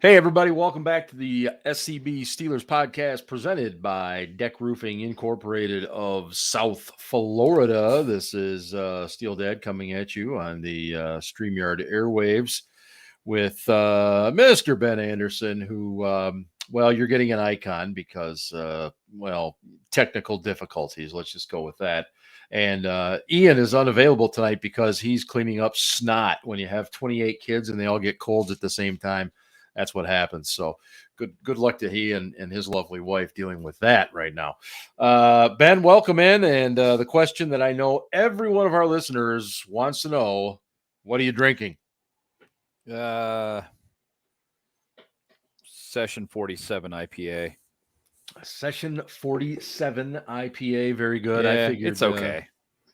Hey, everybody, welcome back to the SCB Steelers Podcast presented by DEK Roofing Incorporated of South Florida. This is Steel Dad coming at you on the StreamYard airwaves with Mr. Ben Anderson, who, you're getting an icon because, technical difficulties. Let's just go with that. And Ian is unavailable tonight because he's cleaning up snot. When you have 28 kids and they all get colds at the same time, that's what happens. So good luck to he and his lovely wife dealing with that right now. Ben, welcome in. And the question that I know every one of our listeners wants to know, what are you drinking? Session 47 IPA. Session 47 IPA. Very good. Yeah, I figured it's okay.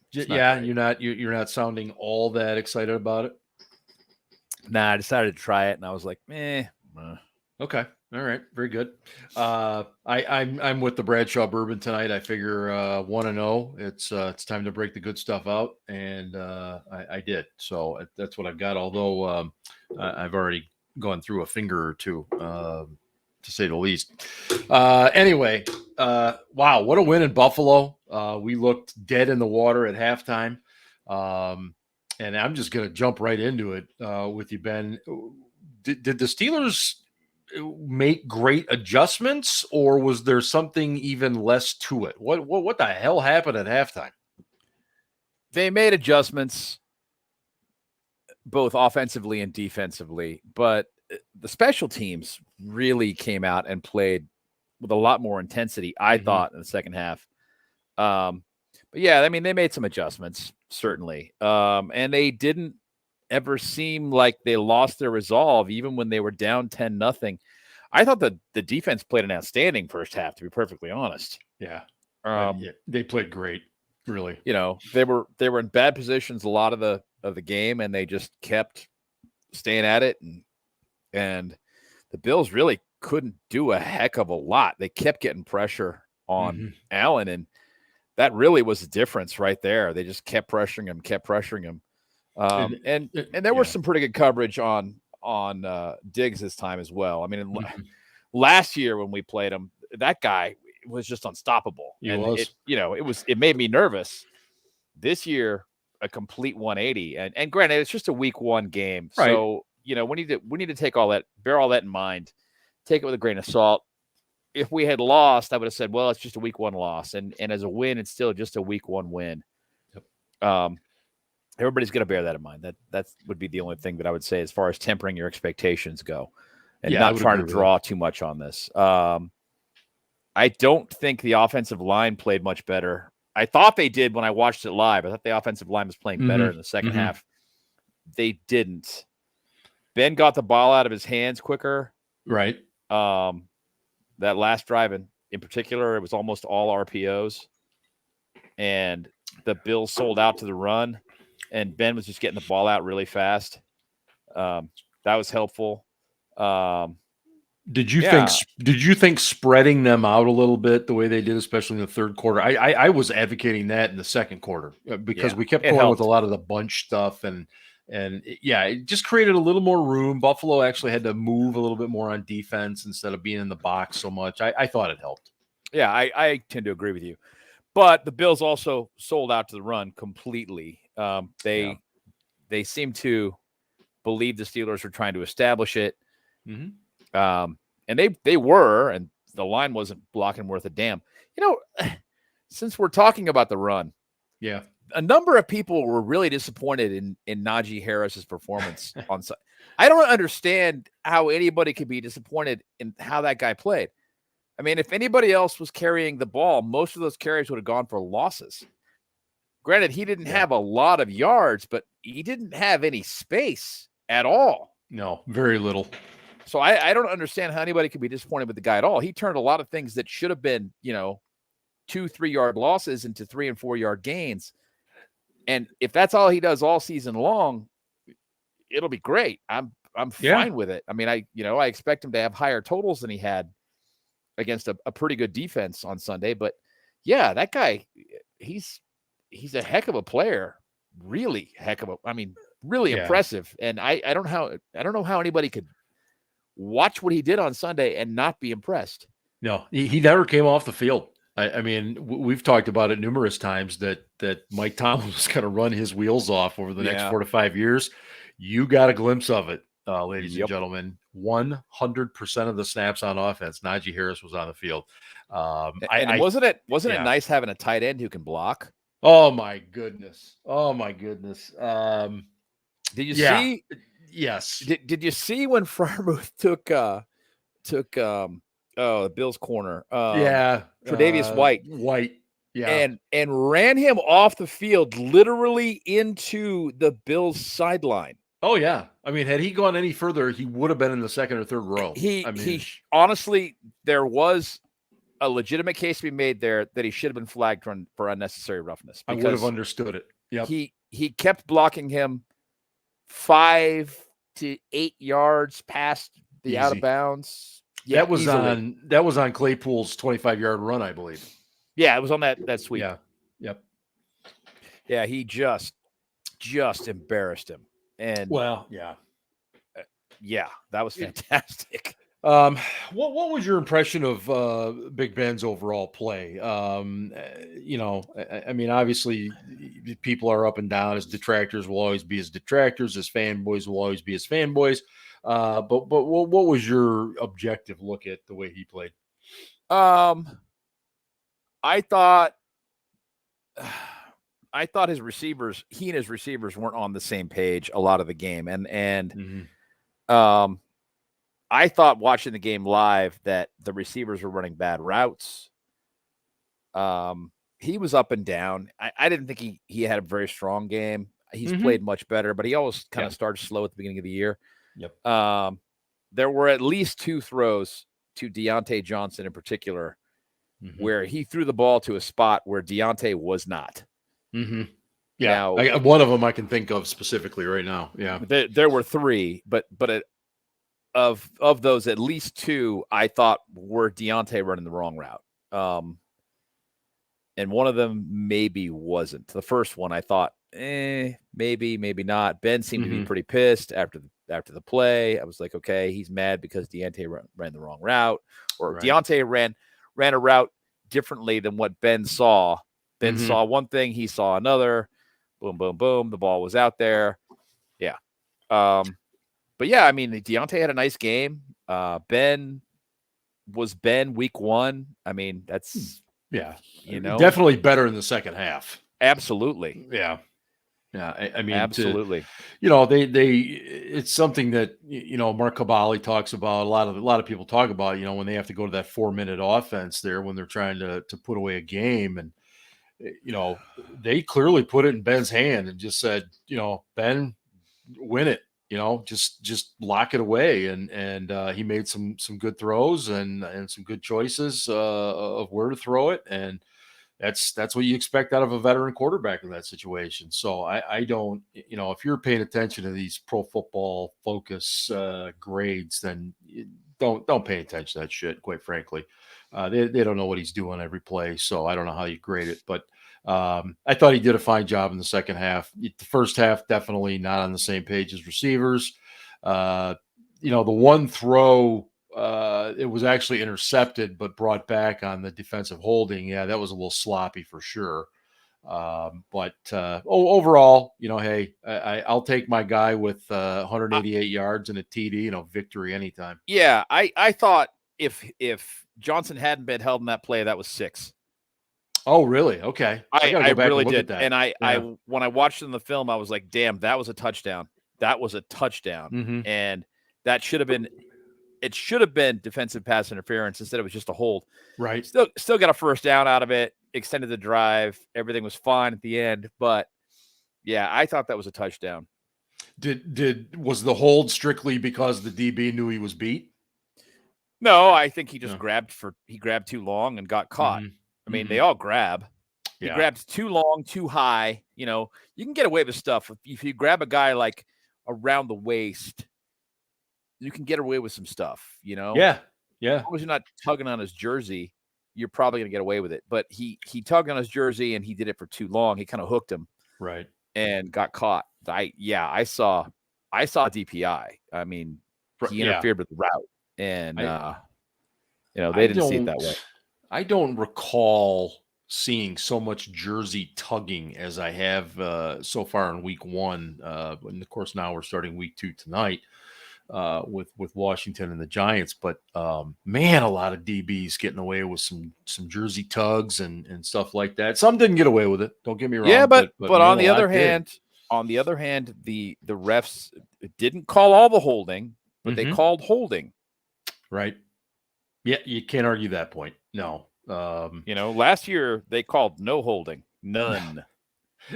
You're not sounding all that excited about it. Nah, I decided to try it, and I was like, Okay. All right. Very good. I'm with the Bradshaw bourbon tonight. I figure 1-0. It's time to break the good stuff out, and I did. So that's what I've got. Although I've already gone through a finger or two, to say the least. Anyway, wow, what a win in Buffalo. We looked dead in the water at halftime. And I'm just going to jump right into it with you, Ben. Did the Steelers make great adjustments, or was there something even less to it? What the hell happened at halftime? They made adjustments both offensively and defensively, but the special teams really came out and played with a lot more intensity, I thought, in the second half. But yeah, I mean, they made some adjustments, certainly. And they didn't ever seem like they lost their resolve, even when they were down 10-0. I thought that the defense played an outstanding first half, to be perfectly honest. Yeah. They played great, really. You know, they were in bad positions a lot of the game, and they just kept staying at it. And the Bills really couldn't do a heck of a lot. They kept getting pressure on Allen, and that really was the difference right there. They just kept pressuring him. And there was some pretty good coverage on Diggs this time as well. I mean, last year when we played him, that guy was just unstoppable. It made me nervous. This year, a complete 180. And granted, it's just a week 1 game. Right. So, we need to take bear all that in mind, take it with a grain of salt. If we had lost, I would have said, well, it's just a week 1 loss. And as a win, it's still just a week 1 win. Yep. Everybody's going to bear that in mind. That would be the only thing that I would say as far as tempering your expectations go and not trying to draw too much on this. I don't think the offensive line played much better. I thought they did when I watched it live. I thought the offensive line was playing better in the second half. They didn't. Ben got the ball out of his hands quicker. Right. That last drive in particular, it was almost all RPOs. And the Bills sold out to the run. And Ben was just getting the ball out really fast. That was helpful. Did you think spreading them out a little bit the way they did, especially in the third quarter? I was advocating that in the second quarter because we kept going with a lot of the bunch stuff and it just created a little more room. Buffalo actually had to move a little bit more on defense instead of being in the box so much. I thought it helped. Yeah, I tend to agree with you. But the Bills also sold out to the run completely. They seem to believe the Steelers were trying to establish it. And they were, and the line wasn't blocking worth a damn. Since we're talking about the run, a number of people were really disappointed in Najee Harris's performance on Sunday. I don't understand how anybody could be disappointed in how that guy played. I mean, if anybody else was carrying the ball, most of those carries would have gone for losses. Granted, he didn't have a lot of yards, but he didn't have any space at all. No, very little. So I don't understand how anybody could be disappointed with the guy at all. He turned a lot of things that should have been, 2-3 yard losses into 3 and 4 yard gains. And if that's all he does all season long, it'll be great. I'm fine with it. I mean, I expect him to have higher totals than he had against a pretty good defense on Sunday. But yeah, that guy, he's a heck of a player. Really impressive. And I don't know how anybody could watch what he did on Sunday and not be impressed. No, he never came off the field. I mean, we've talked about it numerous times that Mike Tomlin was going to run his wheels off over the next 4 to 5 years. You got a glimpse of it, ladies and gentlemen. 100% of the snaps on offense, Najee Harris was on the field. Wasn't it nice having a tight end who can block? Oh my goodness! Did you see? Yes. Did you see when Freiermuth took the Bills corner? Tre'Davious White. Yeah. And ran him off the field, literally into the Bills sideline. Oh yeah. I mean, had he gone any further, he would have been in the second or third row. He honestly, there was a legitimate case to be made there that he should have been flagged for unnecessary roughness. I would have understood it. Yep. He kept blocking him 5 to 8 yards past the out of bounds. Yeah, that was on Claypool's 25-yard run, I believe. Yeah, it was on that sweep. Yeah. Yep. Yeah, he just embarrassed him. And that was fantastic. What was your impression of Big Ben's overall play? I mean, obviously, people are up and down. His detractors will always be his detractors. His fanboys will always be his fanboys. But what was your objective look at the way he played? I thought his receivers, he and his receivers weren't on the same page a lot of the game, and I thought watching the game live that the receivers were running bad routes. He was up and down. I didn't think he had a very strong game. He's played much better, but he always kind of started slow at the beginning of the year. Yep. There were at least 2 throws to Deontay Johnson in particular where he threw the ball to a spot where Deontay was not. Yeah. Now, one of them I can think of specifically right now. Yeah. There were 3, but of those, at least 2 I thought were Deontay running the wrong route. And one of them maybe wasn't. The first one I thought, maybe not. Ben seemed to be pretty pissed after the play. I was like, okay, he's mad because Deontay ran the wrong route, or Deontay ran a route differently than what Ben saw. Ben saw one thing, he saw another. Boom, boom, boom. The ball was out there. Yeah. But yeah, I mean, Deontay had a nice game. Ben was Ben week 1. I mean, that's definitely better in the second half. Absolutely. Yeah. I mean, absolutely. It's something that Mark Cabali talks about. A lot of people talk about. When they have to go to that 4-minute offense there when they're trying to put away a game, and they clearly put it in Ben's hand and just said, Ben, win it. Just lock it away, and he made some good throws and some good choices of where to throw it, and that's what you expect out of a veteran quarterback in that situation. So I don't, if you're paying attention to these Pro Football Focus grades, then don't pay attention to that shit. Quite frankly, they don't know what he's doing every play, so I don't know how you grade it, but. I thought he did a fine job in the second half. The first half, definitely not on the same page as receivers. The one throw, it was actually intercepted, but brought back on the defensive holding. Yeah, that was a little sloppy for sure. But overall, hey, I'll take my guy with 188 yards and a TD, victory anytime. Yeah, I thought if Johnson hadn't been held in that play, that was 6. Oh, really? Okay. I really did. And I when I watched it in the film, I was like, damn, that was a touchdown. That was a touchdown. And that should have been defensive pass interference. Instead, it was just a hold. Right. Still got a first down out of it, extended the drive. Everything was fine at the end. But yeah, I thought that was a touchdown. Was the hold strictly because the DB knew he was beat? No, I think he just grabbed too long and got caught. I mean, they all grab. He grabbed too long, too high. You can get away with stuff. If you grab a guy like around the waist, you can get away with some stuff, Yeah. As long as you're not tugging on his jersey, you're probably going to get away with it. But he tugged on his jersey and he did it for too long. He kind of hooked him. Right. And got caught. I saw DPI. I mean, he interfered with the route, and I they didn't see it that way. I don't recall seeing so much jersey tugging as I have so far in week 1. And of course, now we're starting week 2 tonight with Washington and the Giants. But man, a lot of DBs getting away with some jersey tugs and stuff like that. Some didn't get away with it. Don't get me wrong. Yeah, but man, on the other hand, the refs didn't call all the holding, but they called holding. Right. Yeah, you can't argue that point. No. Last year they called no holding, none.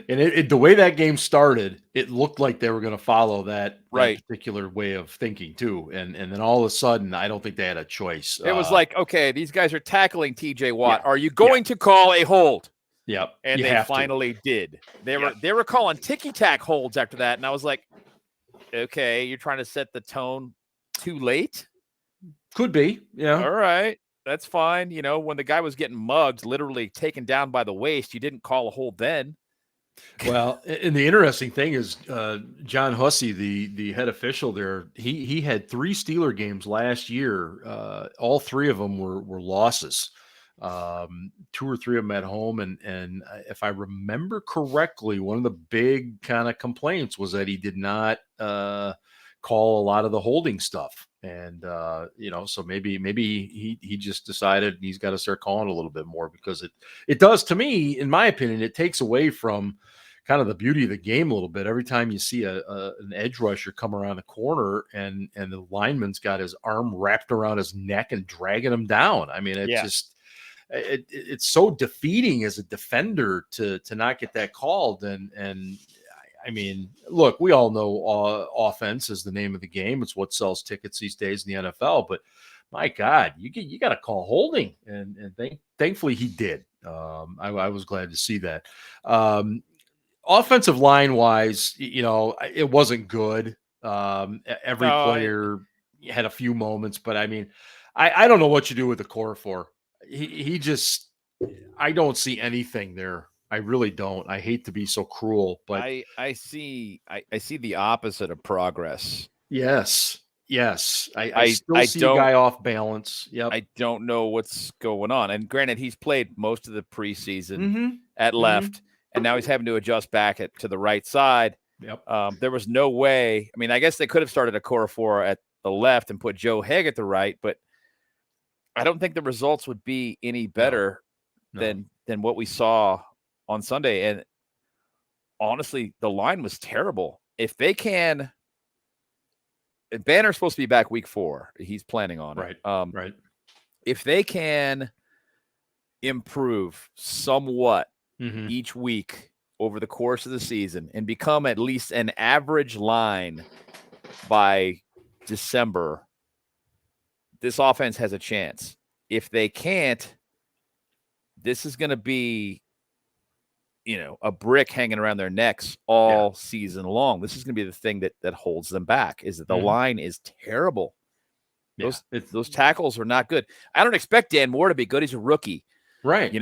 And the way that game started, it looked like they were going to follow that particular way of thinking too. And then all of a sudden, I don't think they had a choice. It was like, okay, these guys are tackling TJ Watt. Yeah, are you going to call a hold? Yeah. And they finally did. They were calling ticky-tack holds after that. And I was like, okay, you're trying to set the tone too late? Could be. Yeah. All right. That's fine. When the guy was getting mugged, literally taken down by the waist, you didn't call a hold then. Well, and the interesting thing is John Hussey, the head official there, he had 3 Steeler games last year. All 3 of them were losses. 2 or 3 of them at home. And if I remember correctly, one of the big kind of complaints was that he did not call a lot of the holding stuff. And, so maybe he just decided he's got to start calling a little bit more, because it does, to me, in my opinion, it takes away from kind of the beauty of the game a little bit. Every time you see an edge rusher come around the corner and the lineman's got his arm wrapped around his neck and dragging him down. I mean, it's so defeating as a defender to not get that called. And I mean, look, we all know offense is the name of the game. It's what sells tickets these days in the NFL. But my God, you got to call holding, and thankfully he did. I was glad to see that. Offensive line wise, it wasn't good. Every player had a few moments, but I mean, I don't know what you do with the core for. He just, I don't see anything there. I really don't. I hate to be so cruel, but I see the opposite of progress. Yes. I still see a guy off balance. Yep. I don't know what's going on. And granted, he's played most of the preseason at left, and now he's having to adjust back to the right side. Yep. There was no way. I mean, I guess they could have started a core 4 at the left and put Joe Haig at the right, but I don't think the results would be any better than what we saw on Sunday. And honestly, the line was terrible. If they can, Banner's supposed to be back week 4. He's planning on it. Right. If they can improve somewhat each week over the course of the season and become at least an average line by December, this offense has a chance. If they can't, this is going to be, a brick hanging around their necks all season long. This is going to be the thing that holds them back, is that the line is terrible. Those tackles are not good. I don't expect Dan Moore to be good. He's a rookie, right?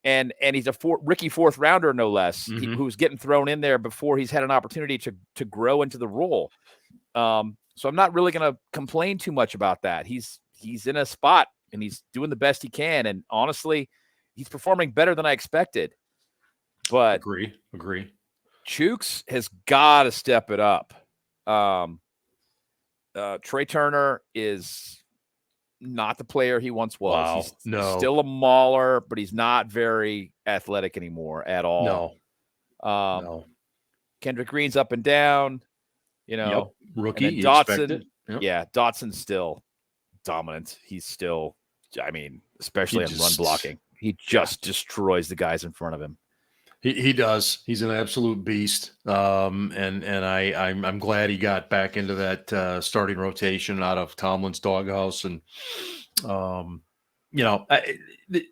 And he's a rookie 4th rounder, no less, who's getting thrown in there before he's had an opportunity to grow into the role. So I'm not really going to complain too much about that. He's in a spot and he's doing the best he can. And honestly, he's performing better than I expected. But agree. Chooks has got to step it up. Trey Turner is not the player he once was. Wow. He's still a mauler, but he's not very athletic anymore at all. No. Kendrick Green's up and down. Rookie. Dotson. Yep. Dotson's still dominant. He's still, especially on run blocking. He just destroys the guys in front of him. He does. He's an absolute beast. And I'm glad he got back into that starting rotation out of Tomlin's doghouse. And the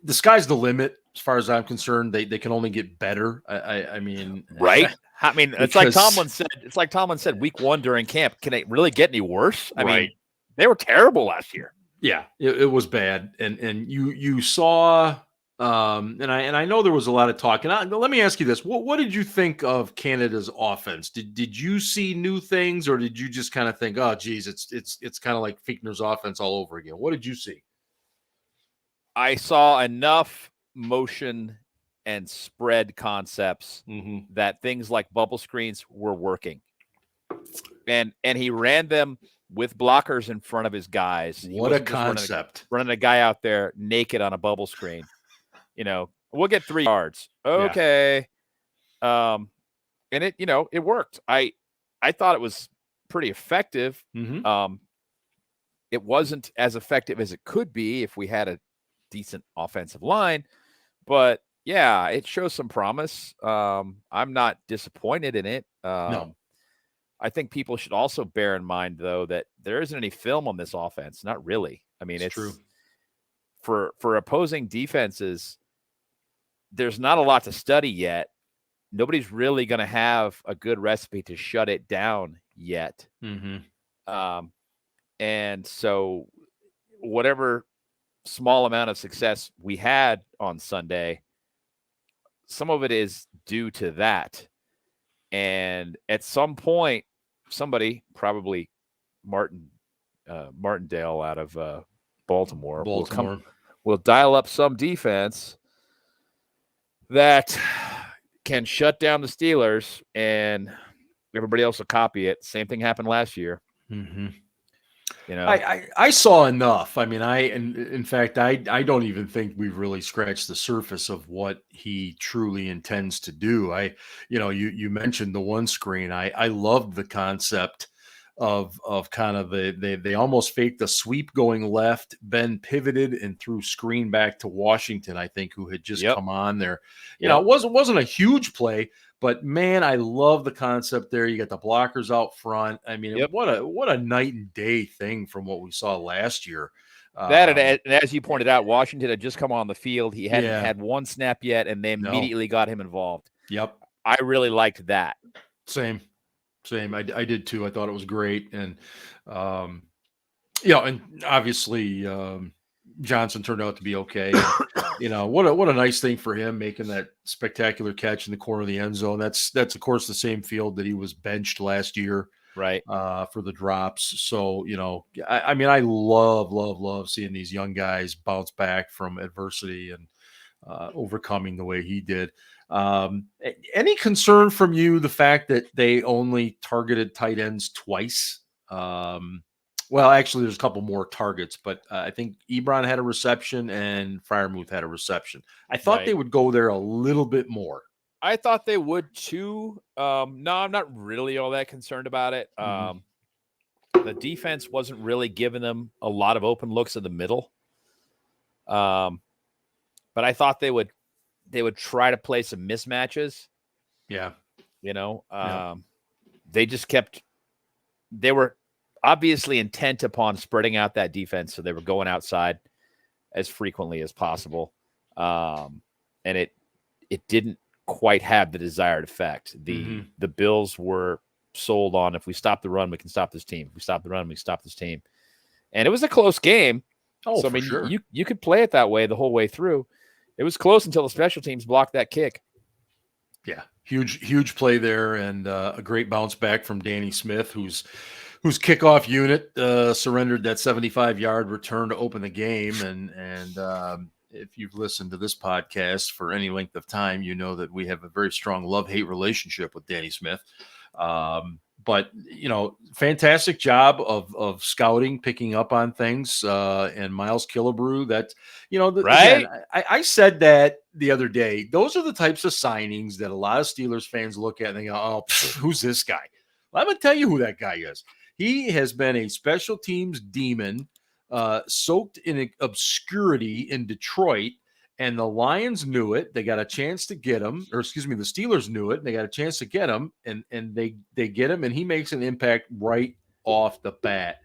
sky's the limit as far as I'm concerned. They can only get better. I mean, right? It's like Tomlin said. It's like Tomlin said week 1 during camp. Can it really get any worse? I mean, they were terrible last year. Yeah, it was bad. And you saw And I know there was a lot of talk. And let me ask you this: what did you think of Canada's offense? Did you see new things, or did you just kind of think, oh, geez, it's kind of like Fichtner's offense all over again? What did you see? I saw enough motion and spread concepts that things like bubble screens were working, and he ran them with blockers in front of his guys. What a concept! Running a guy out there naked on a bubble screen. We'll get 3 yards. Okay. Yeah. And it worked. I thought it was pretty effective. It wasn't as effective as it could be if we had a decent offensive line, but yeah, it shows some promise. I'm not disappointed in it. No. I think people should also bear in mind, though, that there isn't any film on this offense. Not really. I mean, it's true. For opposing defenses, there's not a lot to study yet. Nobody's really going to have a good recipe to shut it down yet. And so whatever small amount of success we had on Sunday, some of it is due to that. And at some point, somebody, probably Martindale out of Baltimore. Will dial up some defense that can shut down the Steelers, and everybody else will copy it. Same thing happened last year. I saw enough. I mean, in fact, I don't even think we've really scratched the surface of what he truly intends to do. You mentioned the one screen. I loved the concept of kind of they almost faked a sweep going left, Ben pivoted and threw screen back to Washington, I think, who had just come on there. It wasn't a huge play, but man, I love the concept there. You got the blockers out front. I mean, what a night and day thing from what we saw last year. And as you pointed out, Washington had just come on the field. He hadn't had one snap yet, and they immediately got him involved. Yep. I really liked that. Same. I did too. I thought it was great. And, and obviously Johnson turned out to be okay. And, what a nice thing for him, making that spectacular catch in the corner of the end zone. That's of course the same field that he was benched last year, right? For the drops. So, I mean, I love seeing these young guys bounce back from adversity and overcoming the way he did. Any concern from you, the fact that they only targeted tight ends twice? Well, actually, there's a couple more targets, but I think Ebron had a reception and Freiermuth had a reception. I thought they would go there a little bit more. I thought they would too. No, I'm not really all that concerned about it. The defense wasn't really giving them a lot of open looks in the middle. But I thought they would try to play some mismatches. Yeah. They were obviously intent upon spreading out that defense. So they were going outside as frequently as possible. And it didn't quite have the desired effect. The Bills were sold on, if we stop the run, we can stop this team. If we stop the run, we can stop this team. And it was a close game. So, I mean, sure. you could play it that way the whole way through. It was close until the special teams blocked that kick. Yeah, huge play there, and a great bounce back from Danny Smith, whose kickoff unit surrendered that 75-yard return to open the game. And if you've listened to this podcast for any length of time, you know that we have a very strong love-hate relationship with Danny Smith. But, fantastic job of scouting, picking up on things, and Miles Killebrew. That, right? Again, I said that the other day. Those are the types of signings that a lot of Steelers fans look at and they go, oh, who's this guy? Well, I'm going to tell you who that guy is. He has been a special teams demon, soaked in obscurity in Detroit. And the Lions knew it. They got a chance to get him, the Steelers knew it. And they got a chance to get him, and they get him, and he makes an impact right off the bat.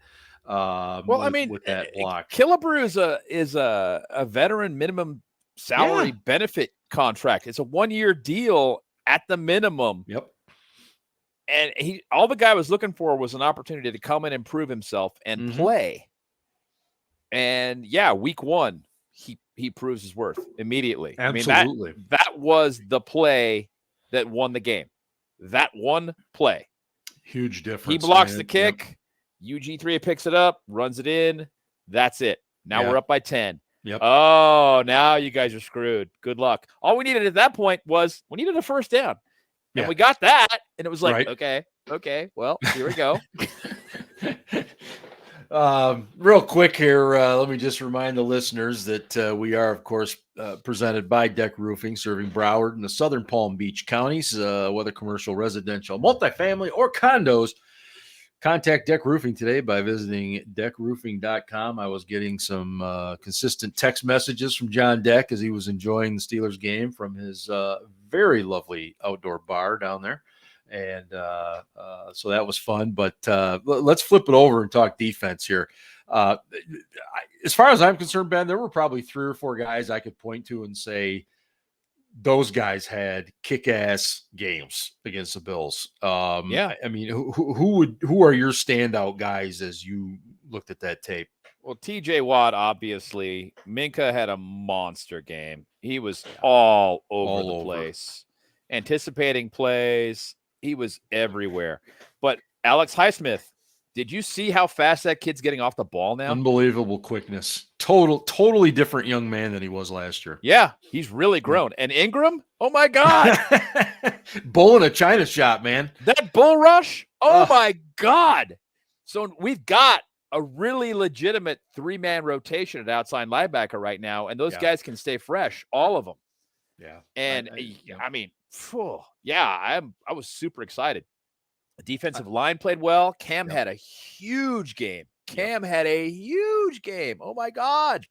With that block, Killebrew is a veteran minimum salary benefit contract. It's a 1-year deal at the minimum. Yep. And all the guy was looking for was an opportunity to come in and prove himself and play. And week 1. he proves his worth immediately. Absolutely. I mean, that was the play that won the game. That one play. Huge difference. He blocks the kick. Yep. UG3 picks it up, runs it in. That's it. Now we're up by 10. Yep. Oh, now you guys are screwed. Good luck. All we needed at that point was we needed a first down. And we got that. And it was like, okay, well, here we go. Real quick here, let me just remind the listeners that we are, of course, presented by DEK Roofing, serving Broward and the southern Palm Beach counties, whether commercial, residential, multifamily, or condos. Contact DEK Roofing today by visiting dekroofing.com. I was getting some consistent text messages from John Deck as he was enjoying the Steelers game from his very lovely outdoor bar down there. And so that was fun. But let's flip it over and talk defense here. As far as I'm concerned, Ben, there were probably 3 or 4 guys I could point to and say those guys had kick-ass games against the Bills. I mean, who are your standout guys as you looked at that tape? Well, TJ Watt, obviously. Minka had a monster game. He was all over the place, anticipating plays. He was everywhere. But Alex Highsmith, did you see how fast that kid's getting off the ball now? Unbelievable quickness. Totally different young man than he was last year. Yeah, he's really grown. And Ingram, oh my God. Bull in a China shop, man. That bull rush, oh my God. So we've got a really legitimate 3-man rotation at outside linebacker right now, and those guys can stay fresh, all of them. Yeah. And I mean, I was super excited. The defensive line played well. Cam had a huge game. Oh my God.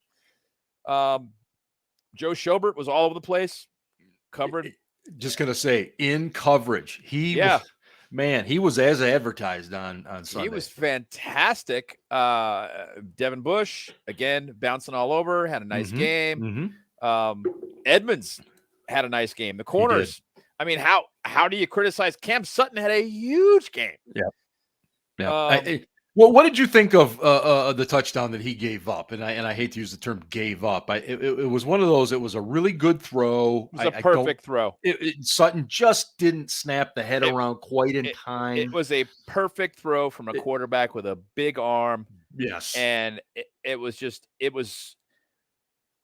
Joe Schobert was all over the place, covered. Just gonna say, in coverage, he was as advertised on Sunday. He was fantastic. Devin Bush again bouncing all over, had a nice game. Edmonds had a nice game. The corners. I mean, how do you criticize Cam Sutton? Had a huge game. Well, what did you think of the touchdown that he gave up? And I hate to use the term "gave up." It was one of those. It was a really good throw. It was a perfect throw. Sutton just didn't snap the head around quite in time. It was a perfect throw from a quarterback with a big arm. Yes, and it was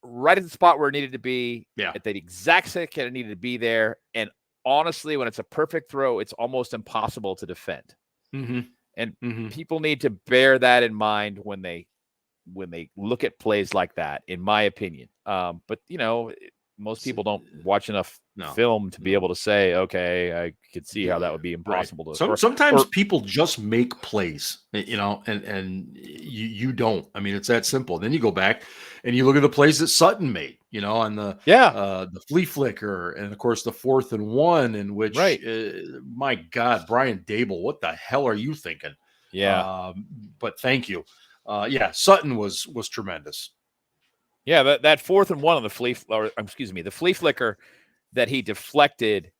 right at the spot where it needed to be. At the exact second it needed to be there. And honestly, when it's a perfect throw, it's almost impossible to defend. And people need to bear that in mind when they look at plays like that, in my opinion. But most people don't watch enough film to be able to say, okay, I could see how that would be impossible to. Sometimes people just make plays, and you don't. I mean, it's that simple. Then you go back and you look at the plays that Sutton made, on the flea flicker, and of course the 4th and 1, in which, my God, Brian Dable, what the hell are you thinking? But thank you. Sutton was tremendous. Yeah, that 4th and 1 on the flea flicker that he deflected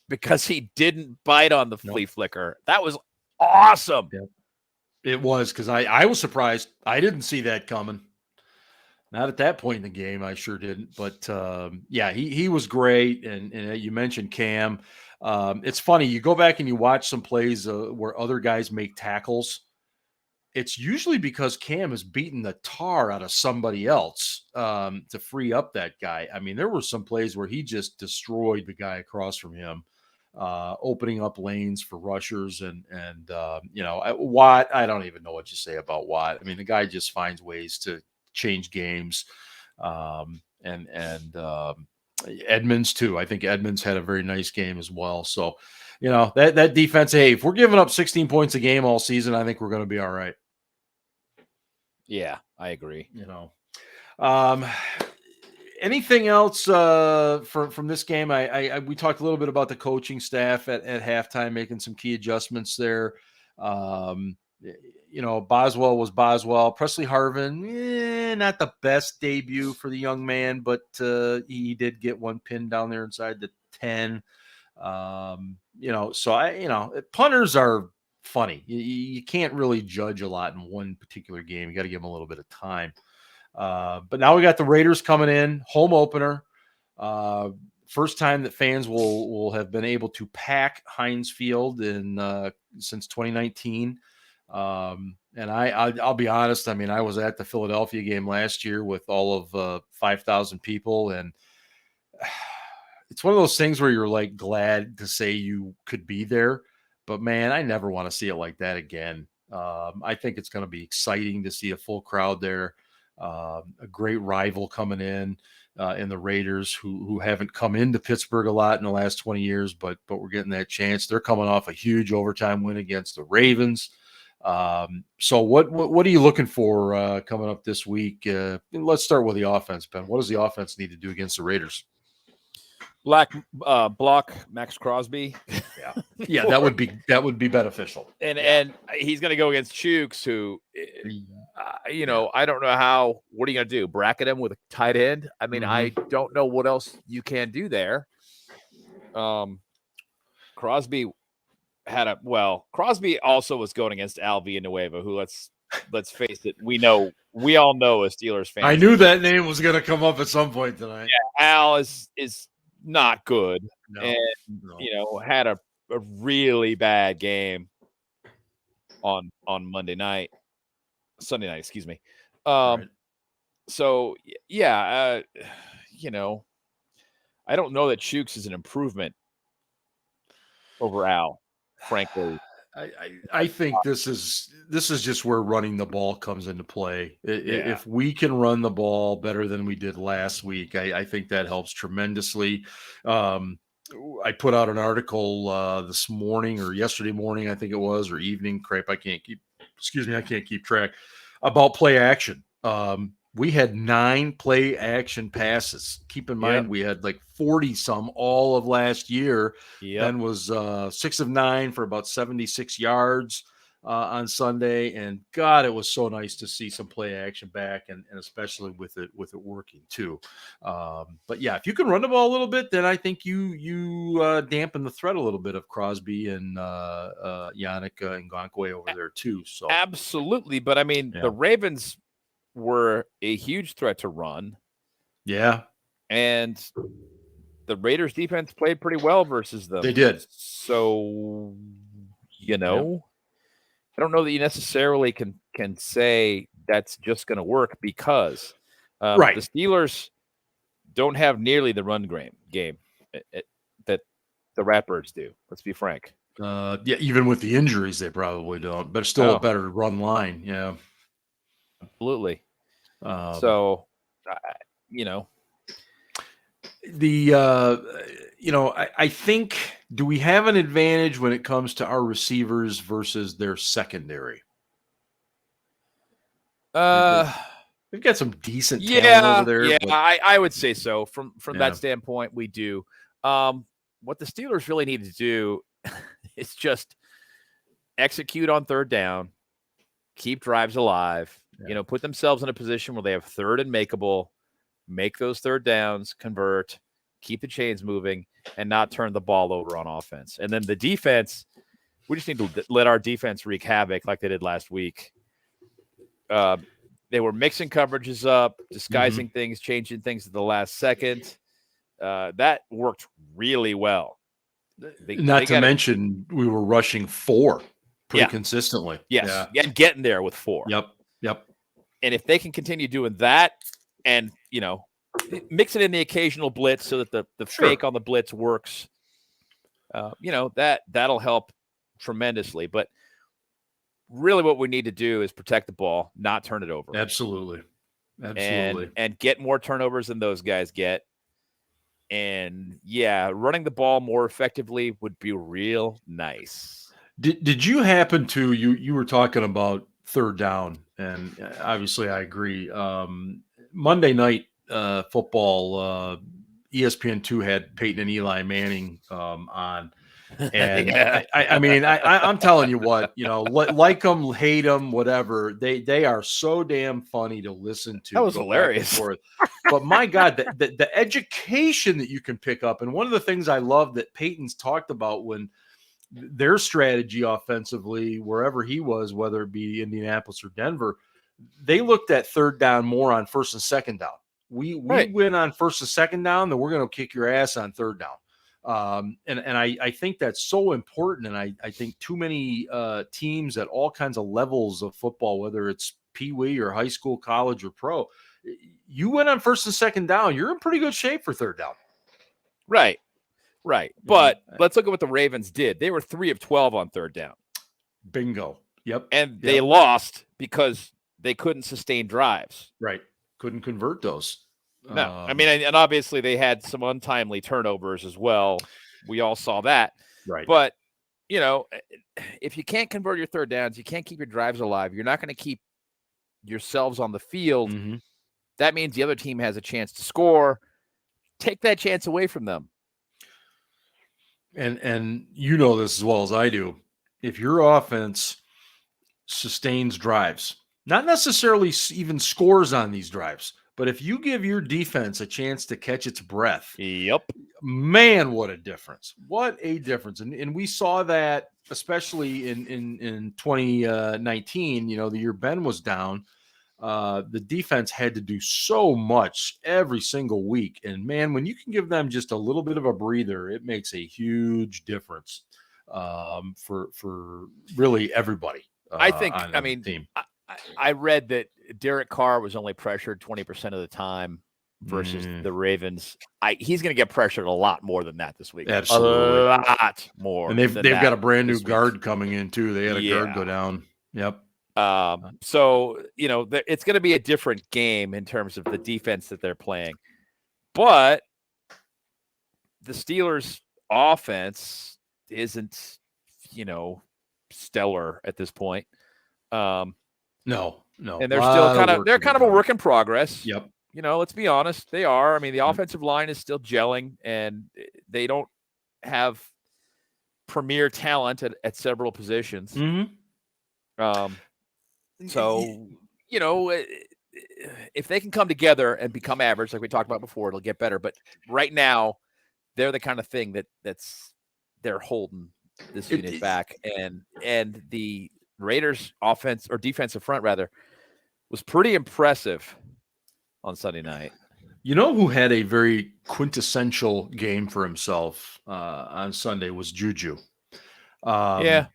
because he didn't bite on the flea flicker. That was awesome. It was, because I was surprised. I didn't see that coming. Not at that point in the game, I sure didn't. But he was great. And you mentioned Cam. It's funny, you go back and you watch some plays where other guys make tackles. It's usually because Cam is beating the tar out of somebody else to free up that guy. I mean, there were some plays where he just destroyed the guy across from him, opening up lanes for rushers. And Watt, I don't even know what you say about Watt. I mean, the guy just finds ways to change games. And Edmonds too. I think Edmonds had a very nice game as well. So, that defense, hey, if we're giving up 16 points a game all season, I think we're going to be all right. Yeah, I agree. Anything else from this game? We talked a little bit about the coaching staff at halftime, making some key adjustments there. Boswell was Boswell. Presley Harvin, not the best debut for the young man, but he did get one pin down there inside the 10. Punters are funny. You can't really judge a lot in one particular game. You got to give them a little bit of time. But now we got the Raiders coming in, home opener. First time that fans will have been able to pack Heinz Field since 2019. And I'll be honest. I mean, I was at the Philadelphia game last year with all of 5,000 people, and it's one of those things where you're like glad to say you could be there, but man, I never want to see it like that again. I think it's going to be exciting to see a full crowd there. A great rival coming in the Raiders, who haven't come into Pittsburgh a lot in the last 20 years, but we're getting that chance. They're coming off a huge overtime win against the Ravens. So what are you looking for coming up this week? Let's start with the offense, Ben. What does the offense need to do against the Raiders? Block Max Crosby. Yeah, that would be beneficial. And he's going to go against Chooks, who, I don't know what are you going to do? Bracket him with a tight end? I mean, I don't know what else you can do there. Crosby Crosby also was going against Al Villanueva, who let's face it, we all know as Steelers fans. I knew that name was going to come up at some point tonight. Yeah, Al is not good, had a really bad game on Sunday night, excuse me. Right. So I don't know that Chooks is an improvement over Al, frankly. I think this is just where running the ball comes into play. If we can run the ball better than we did last week, I think that helps tremendously. I put out an article this morning or yesterday morning, I think it was, or evening. Crap, I can't keep track about play action. We had 9 play action passes. Keep in mind, we had like 40 some all of last year. Ben was 6 of 9 for about 76 yards on Sunday. And God, it was so nice to see some play action back, and especially with it working too. But yeah, if you can run the ball a little bit, then I think you dampen the threat a little bit of Crosby and Yannick Ngakoue over there too. So absolutely. But I mean, the Ravens were a huge threat to run. Yeah. And the Raiders defense played pretty well versus them. They did. So, I don't know that you necessarily can say that's just going to work, because the Steelers don't have nearly the run game that the Ratbirds do. Let's be frank. Even with the injuries, they probably don't, but it's still a better run line. Yeah. Absolutely. I think, do we have an advantage when it comes to our receivers versus their secondary? We've got some decent talent over there. Yeah, I would say so. From that standpoint, we do. What the Steelers really need to do is just execute on third down, keep drives alive, put themselves in a position where they have third and makeable, make those third downs, convert, keep the chains moving, and not turn the ball over on offense. And then the defense, we just need to let our defense wreak havoc like they did last week. They were mixing coverages up, disguising things, changing things at the last second. That worked really well. Not to mention, we were rushing 4 pretty consistently. Yes. Yeah. And getting there with 4. Yep. And if they can continue doing that, and mix it in the occasional blitz so that the fake on the blitz works, that'll help tremendously. But really what we need to do is protect the ball, not turn it over. Absolutely. And get more turnovers than those guys get. And running the ball more effectively would be real nice. Did you happen to, you were talking about third down, and obviously I agree. Monday night football, ESPN2 had Peyton and Eli Manning on. And I'm telling you what, like them, hate them, whatever. They are so damn funny to listen to. That was hilarious. But my God, the education that you can pick up. And one of the things I love that Peyton's talked about when their strategy offensively, wherever he was, whether it be Indianapolis or Denver, they looked at third down more on first and second down. We win on first and second down, then we're going to kick your ass on third down. And I think that's so important. And I think too many teams at all kinds of levels of football, whether it's Pee Wee or high school, college, or pro, you win on first and second down, you're in pretty good shape for third down. Right. But let's look at what the Ravens did. They were 3 of 12 on third down. Bingo. Yep. And they lost because they couldn't sustain drives. Right. Couldn't convert those. No. I mean, and obviously they had some untimely turnovers as well. We all saw that. Right. But, you know, if you can't convert your third downs, you can't keep your drives alive, you're not going to keep yourselves on the field. Mm-hmm. That means the other team has a chance to score. Take that chance away from them. And you know this as well as I do. If your offense sustains drives, not necessarily even scores on these drives, but if you give your defense a chance to catch its breath, man, what a difference. What a difference. And we saw that especially in 2019, you know, the year Ben was down. The defense had to do so much every single week. And man, when you can give them just a little bit of a breather, it makes a huge difference for really everybody. I think, on the team. I read that Derek Carr was only pressured 20% of the time versus the Ravens. He's going to get pressured a lot more than that this week. Absolutely. A lot more. And they've got a brand new guard coming in too. They had a guard go down. Yep. So, you know, it's going to be a different game in terms of the defense that they're playing. But the Steelers offense isn't, you know, stellar at this point. No. And they're still kind of a work in progress. Yep. You know, let's be honest. They are. I mean, the offensive line is still gelling, and they don't have premier talent at several positions. Mm-hmm. So, you know, if they can come together and become average, like we talked about before, it'll get better. But right now, they're the kind of thing they're holding this unit back. And the Raiders offense or defensive front rather was pretty impressive on Sunday night. You know who had a very quintessential game for himself on Sunday was Juju. Now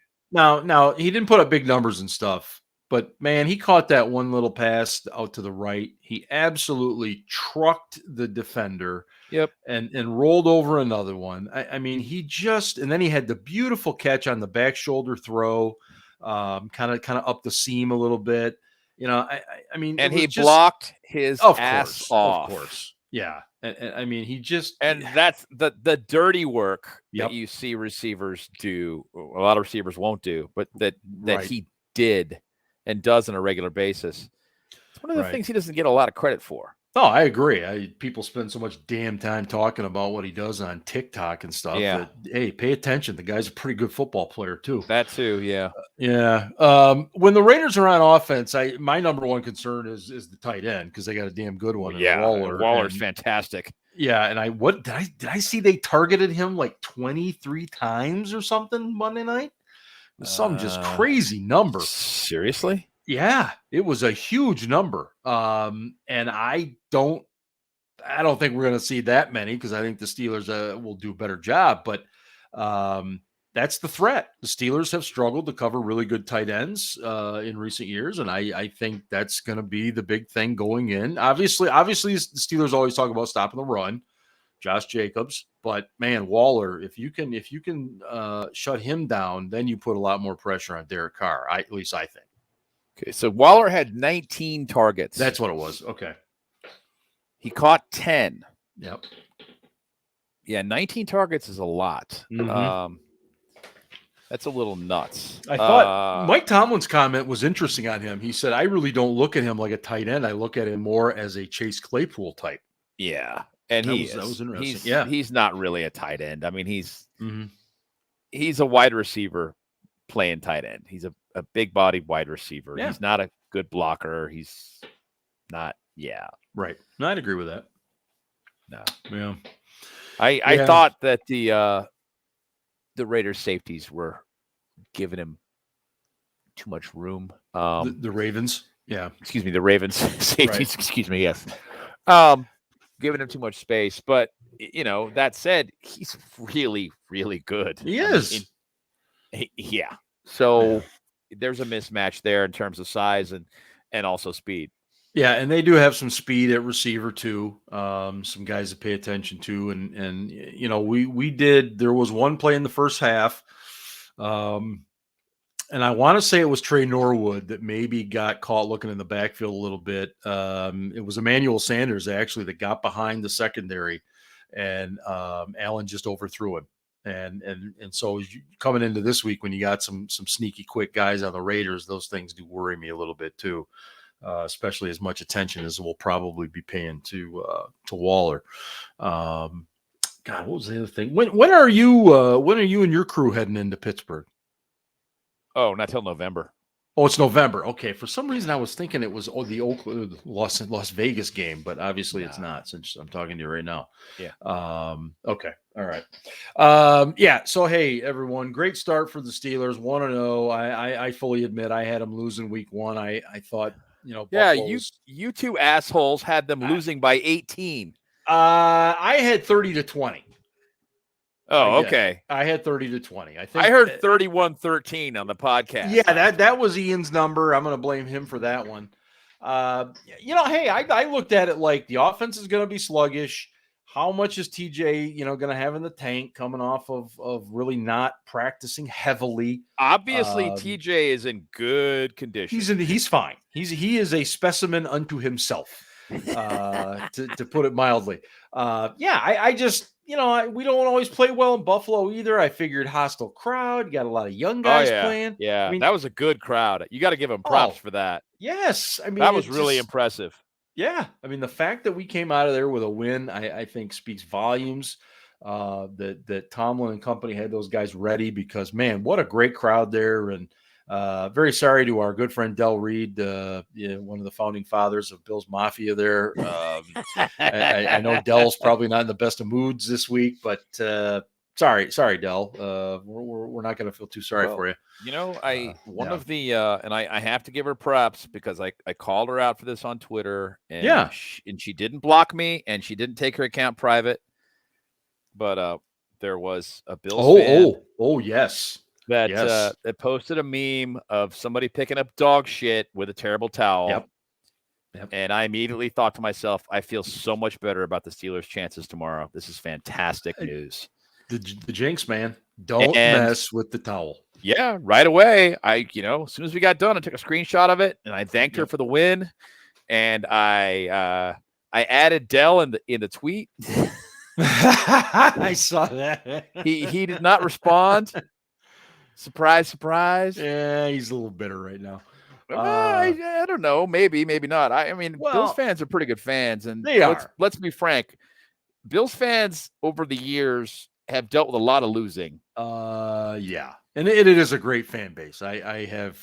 he didn't put up big numbers and stuff, but man, he caught that one little pass out to the right. He absolutely trucked the defender. Yep. And rolled over another one. I mean, and then he had the beautiful catch on the back shoulder throw, kind of up the seam a little bit. You know, I mean, and he blocked his ass off. Of course. Yeah. And I mean, and that's the dirty work that you see receivers do. A lot of receivers won't do, but that he did and does on a regular basis. It's one of the things he doesn't get a lot of credit for. Oh, I agree. People spend so much damn time talking about what he does on TikTok and stuff. Yeah. Hey, pay attention. The guy's a pretty good football player too. That too, yeah. When the Raiders are on offense, my number one concern is the tight end because they got a damn good one. Yeah, Waller's fantastic. Yeah, and did I see they targeted him like 23 times or something Monday night? Some just crazy number. Seriously? Yeah, it was a huge number. And I don't think we're going to see that many because I think the Steelers will do a better job. But that's the threat. The Steelers have struggled to cover really good tight ends in recent years, and I think that's going to be the big thing going in. Obviously, the Steelers always talk about stopping the run, Josh Jacobs. But man, Waller, if you can shut him down, then you put a lot more pressure on Derek Carr. At least I think. Okay, so Waller had 19 targets. That's what it was. Okay. He caught 10. Yep. Yeah, 19 targets is a lot. Mm-hmm. That's a little nuts. I thought Mike Tomlin's comment was interesting on him. He said, I really don't look at him like a tight end. I look at him more as a Chase Claypool type. Yeah. And that was interesting. He's not really a tight end. I mean, he's a wide receiver playing tight end. He's a big body wide receiver. Yeah. He's not a good blocker. He's not. Yeah. Right. No, I'd agree with that. No. Yeah. I thought that the Raiders safeties were giving him too much room. The Ravens. Yeah. Excuse me, the Ravens safeties. Right. Excuse me. Yes. Giving him too much space, but that said, he's really, really good. He I mean, is. yeah. So there's a mismatch there in terms of size and also speed. Yeah, and they do have some speed at receiver too. Some guys to pay attention to, and we did. There was one play in the first half, and I want to say it was Trey Norwood that maybe got caught looking in the backfield a little bit. It was Emmanuel Sanders actually that got behind the secondary, and Allen just overthrew him. And so coming into this week when you got some sneaky quick guys on the Raiders, those things do worry me a little bit too. Especially as much attention as we'll probably be paying to Waller. God, what was the other thing? When are you and your crew heading into Pittsburgh? Oh, not till November. Oh, it's November. Okay. For some reason, I was thinking it was the Oakland Las Vegas game, but obviously it's not since I'm talking to you right now. Yeah. Okay. All right. Yeah. So, hey, everyone, great start for the Steelers. 1-0. I fully admit I had them losing week one. I thought, yeah, Buffalo's, you two assholes had them losing by 18. I had 30-20. Oh, okay. I had 30-20. I think I heard 31-13 on the podcast. Yeah, that was Ian's number. I'm going to blame him for that one. Hey, I looked at it like the offense is going to be sluggish. How much is TJ, going to have in the tank coming off of really not practicing heavily? Obviously, TJ is in good condition. He's fine. He is a specimen unto himself, to put it mildly. I just, we don't always play well in Buffalo either. I figured hostile crowd, got a lot of young guys playing. Yeah, I mean, that was a good crowd. You got to give them props for that. Yes. I mean, that was really impressive. Yeah. I mean, the fact that we came out of there with a win, I think speaks volumes. That Tomlin and company had those guys ready because, man, what a great crowd there. And very sorry to our good friend Del Reed, one of the founding fathers of Bill's Mafia there. I know Del's probably not in the best of moods this week, but sorry, Del. We're not going to feel too sorry for you. And I have to give her props because I called her out for this on Twitter, and she didn't block me, and she didn't take her account private. But there was a Bills fan. Yes. That posted a meme of somebody picking up dog shit with a terrible towel. Yep. And I immediately thought to myself, I feel so much better about the Steelers' chances tomorrow. This is fantastic news. The jinx, man. Don't mess with the towel. Yeah, right away. As soon as we got done, I took a screenshot of it and I thanked her for the win. And I added Dell in the tweet. I saw that. He did not respond. Surprise. Yeah, he's a little bitter right now. I don't know. Maybe not. I mean, Bills fans are pretty good fans, and let's be frank. Bills fans over the years have dealt with a lot of losing. Yeah, and it is a great fan base. I have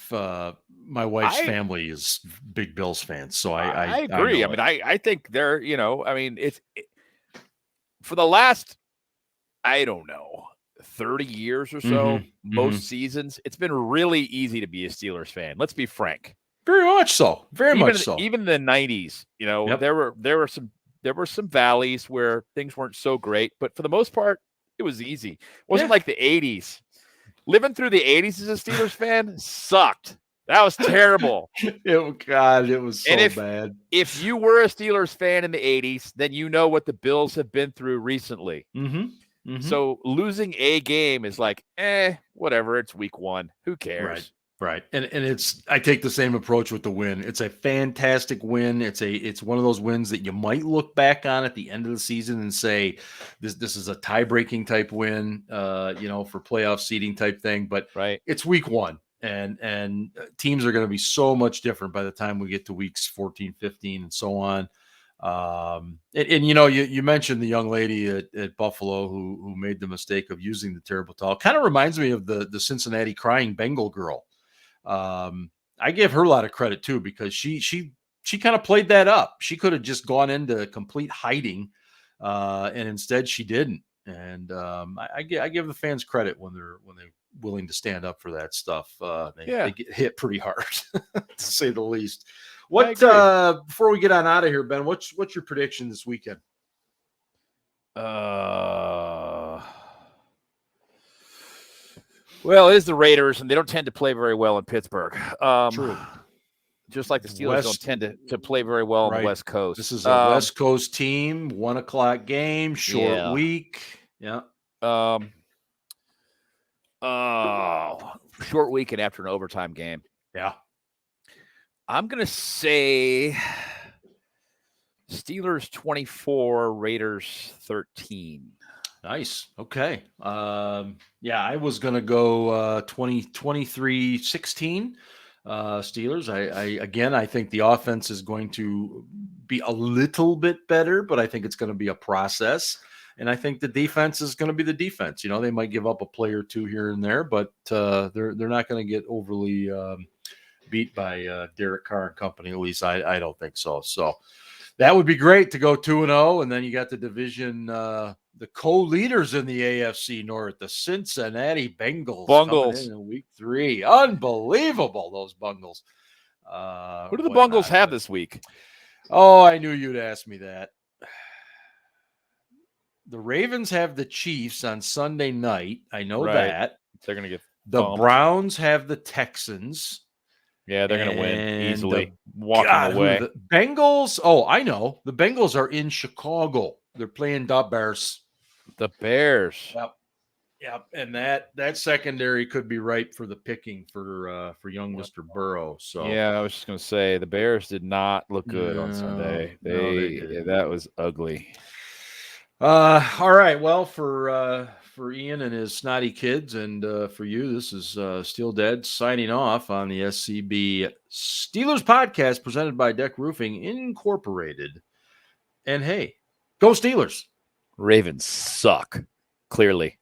my wife's family is big Bills fans, so I agree. I think they're it's for the last, I don't know, 30 years or so, most seasons, it's been really easy to be a Steelers fan. Let's be frank. Very much so. Even in the 90s, there were some valleys where things weren't so great, but for the most part, it was easy. It wasn't like the 80s. Living through the 80s as a Steelers fan sucked. That was terrible. It was so bad. If you were a Steelers fan in the 80s, then you know what the Bills have been through recently. So losing a game is like, whatever. It's week one. Who cares? Right. And I take the same approach with the win. It's a fantastic win. It's one of those wins that you might look back on at the end of the season and say, this is a tie-breaking type win, for playoff seeding type thing. But it's week one. And teams are going to be so much different by the time we get to weeks 14, 15, and so on. You mentioned the young lady at Buffalo who made the mistake of using the terrible towel. Kind of reminds me of the Cincinnati crying Bengal girl. I give her a lot of credit too, because she kind of played that up. She could have just gone into complete hiding, and instead she didn't. And I give the fans credit when they're willing to stand up for that stuff. They get hit pretty hard, to say the least. What before we get on out of here, Ben? What's your prediction this weekend? Well, it is the Raiders, and they don't tend to play very well in Pittsburgh. True. Just like the Steelers don't tend to play very well on the West Coast. This is a West Coast team, 1:00 game, short week. Yeah. Short week and after an overtime game. Yeah. I'm going to say Steelers 24, Raiders 13. Nice. Okay. I was going to go 23-16 Steelers. I think the offense is going to be a little bit better, but I think it's going to be a process. And I think the defense is going to be the defense. You know, they might give up a play or two here and there, but they're not going to get overly beat by Derek Carr and company. At least I don't think so. So that would be great to go 2-0, and then you got the division, the co-leaders in the AFC North, the Cincinnati Bengals coming in week 3. Unbelievable, those Bungles. Who do the Bungles have this week? Oh, I knew you'd ask me that. The Ravens have the Chiefs on Sunday night. I know that. They're going to get the Browns have the Texans. Yeah, they're going to win easily. Walking away. The Bengals. Oh, I know. The Bengals are in Chicago. They're playing the Bears. The Bears. Yep. And that secondary could be ripe for the picking for young Mr. Burrow. So yeah, I was just going to say the Bears did not look good on Sunday. That was ugly. All right. Well, for Ian and his snotty kids, and for you, this is Steel Dead signing off on the SCB Steelers Podcast presented by DEK Roofing Incorporated. And hey, go Steelers! Ravens suck, clearly.